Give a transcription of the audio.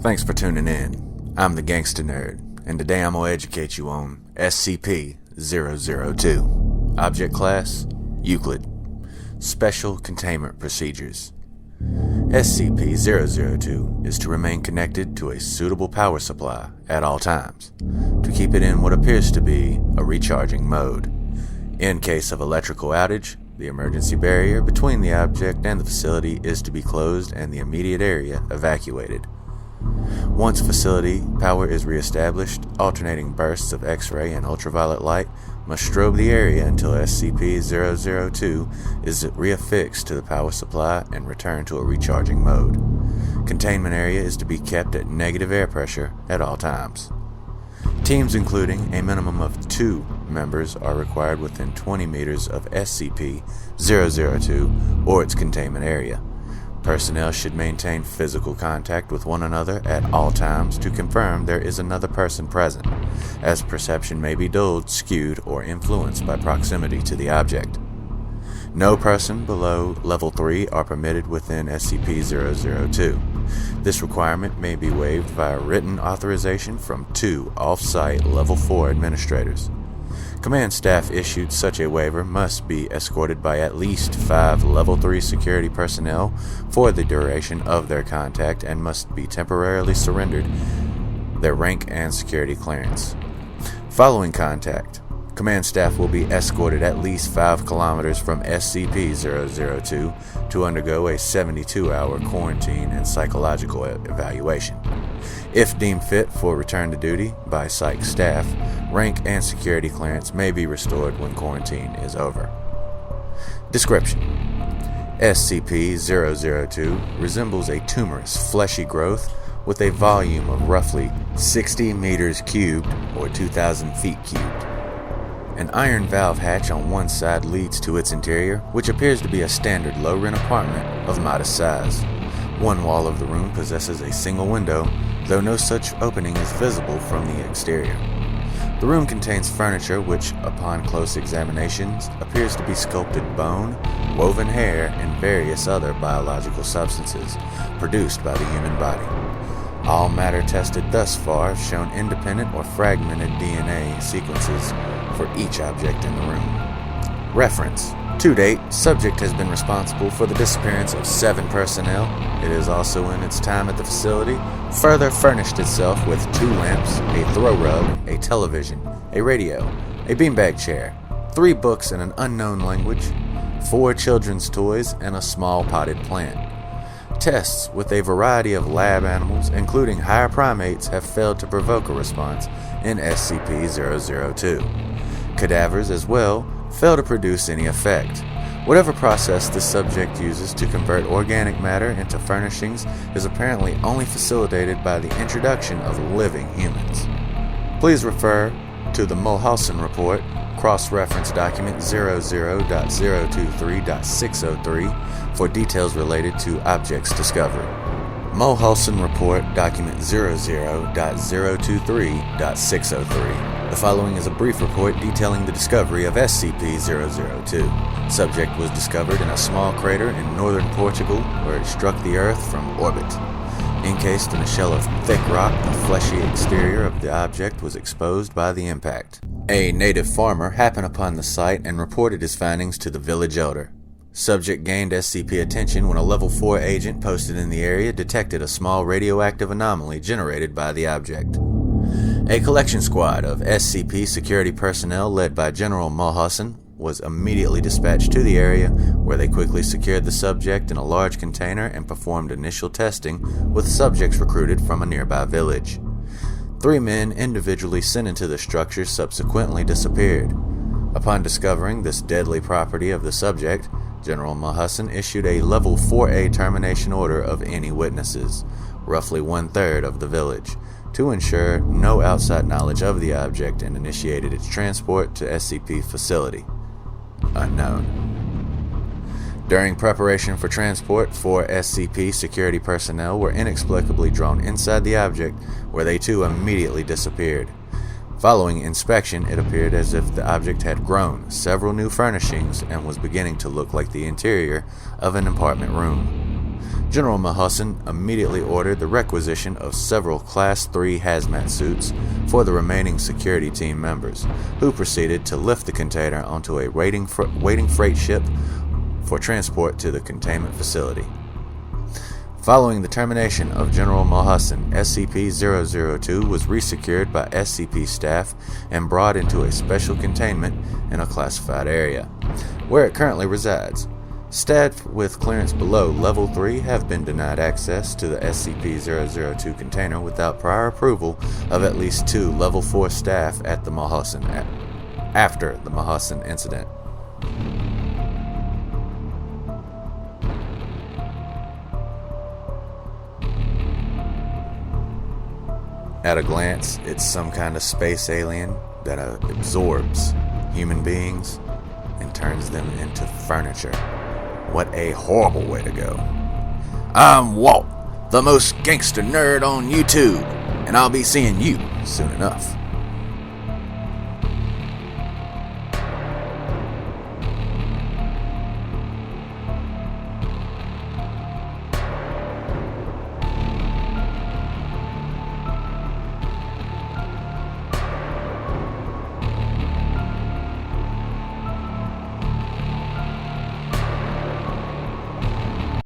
Thanks for tuning in. I'm the Gangster Nerd, and today I'm going to educate you on SCP-002. Object Class, Euclid. Special Containment Procedures. SCP-002 is to remain connected to a suitable power supply at all times, to keep it in what appears to be a recharging mode. In case of electrical outage, the emergency barrier between the object and the facility is to be closed and the immediate area evacuated. Once facility power is re-established, alternating bursts of X-ray and ultraviolet light must strobe the area until SCP-002 is reaffixed to the power supply and returned to a recharging mode. Containment area is to be kept at negative air pressure at all times. Teams including a minimum of 2 members are required within 20 meters of SCP-002 or its containment area. Personnel should maintain physical contact with one another at all times to confirm there is another person present, as perception may be dulled, skewed, or influenced by proximity to the object. No person below Level 3 are permitted within SCP-002. This requirement may be waived via written authorization from 2 off-site Level 4 administrators. Command staff issued such a waiver must be escorted by at least 5 Level 3 security personnel for the duration of their contact and must be temporarily surrendered their rank and security clearance. Following contact, command staff will be escorted at least 5 kilometers from SCP-002 to undergo a 72-hour quarantine and psychological evaluation. If deemed fit for return to duty by psych staff, rank and security clearance may be restored when quarantine is over. Description: SCP-002 resembles a tumorous, fleshy growth with a volume of roughly 60 meters cubed or 2,000 feet cubed. An iron valve hatch on one side leads to its interior, which appears to be a standard low-rent apartment of modest size. One wall of the room possesses a single window, though no such opening is visible from the exterior. The room contains furniture which, upon close examinations, appears to be sculpted bone, woven hair, and various other biological substances produced by the human body. All matter tested thus far have shown independent or fragmented DNA sequences for each object in the room. Reference: to date, subject has been responsible for the disappearance of 7 personnel. It has also, in its time at the facility, further furnished itself with 2 lamps, a throw rug, a television, a radio, a beanbag chair, 3 books in an unknown language, 4 children's toys, and a small potted plant. Tests with a variety of lab animals, including higher primates, have failed to provoke a response in SCP-002. Cadavers, as well, fail to produce any effect. Whatever process the subject uses to convert organic matter into furnishings is apparently only facilitated by the introduction of living humans. Please refer to the Mulhausen Report, cross-reference document 00.023.603 for details related to objects discovered. Mulhausen Report, document 00.023.603. The following is a brief report detailing the discovery of SCP-002. Subject was discovered in a small crater in northern Portugal where it struck the Earth from orbit. Encased in a shell of thick rock, the fleshy exterior of the object was exposed by the impact. A native farmer happened upon the site and reported his findings to the village elder. Subject gained SCP attention when a Level 4 agent posted in the area detected a small radioactive anomaly generated by the object. A collection squad of SCP security personnel led by General Mulhausen was immediately dispatched to the area, where they quickly secured the subject in a large container and performed initial testing with subjects recruited from a nearby village. 3 men individually sent into the structure subsequently disappeared. Upon discovering this deadly property of the subject, General Mulhausen issued a Level 4A termination order of any witnesses, roughly 1/3 of the village, to ensure no outside knowledge of the object, and initiated its transport to SCP facility. Unknown. During preparation for transport, 4 SCP security personnel were inexplicably drawn inside the object, where they too immediately disappeared. Following inspection, it appeared as if the object had grown several new furnishings and was beginning to look like the interior of an apartment room. General Mahussan immediately ordered the requisition of several Class 3 hazmat suits for the remaining security team members, who proceeded to lift the container onto a waiting freight ship for transport to the containment facility. Following the termination of General Mahussan, SCP-002 was resecured by SCP staff and brought into a special containment in a classified area, where it currently resides. Staff with clearance below Level 3 have been denied access to the SCP-002 container without prior approval of at least 2 Level 4 staff at the Mahussan after the Mahussan incident. At a glance, it's some kind of space alien that absorbs human beings and turns them into furniture. What a horrible way to go. I'm Walt, the most gangster nerd on YouTube, and I'll be seeing you soon enough.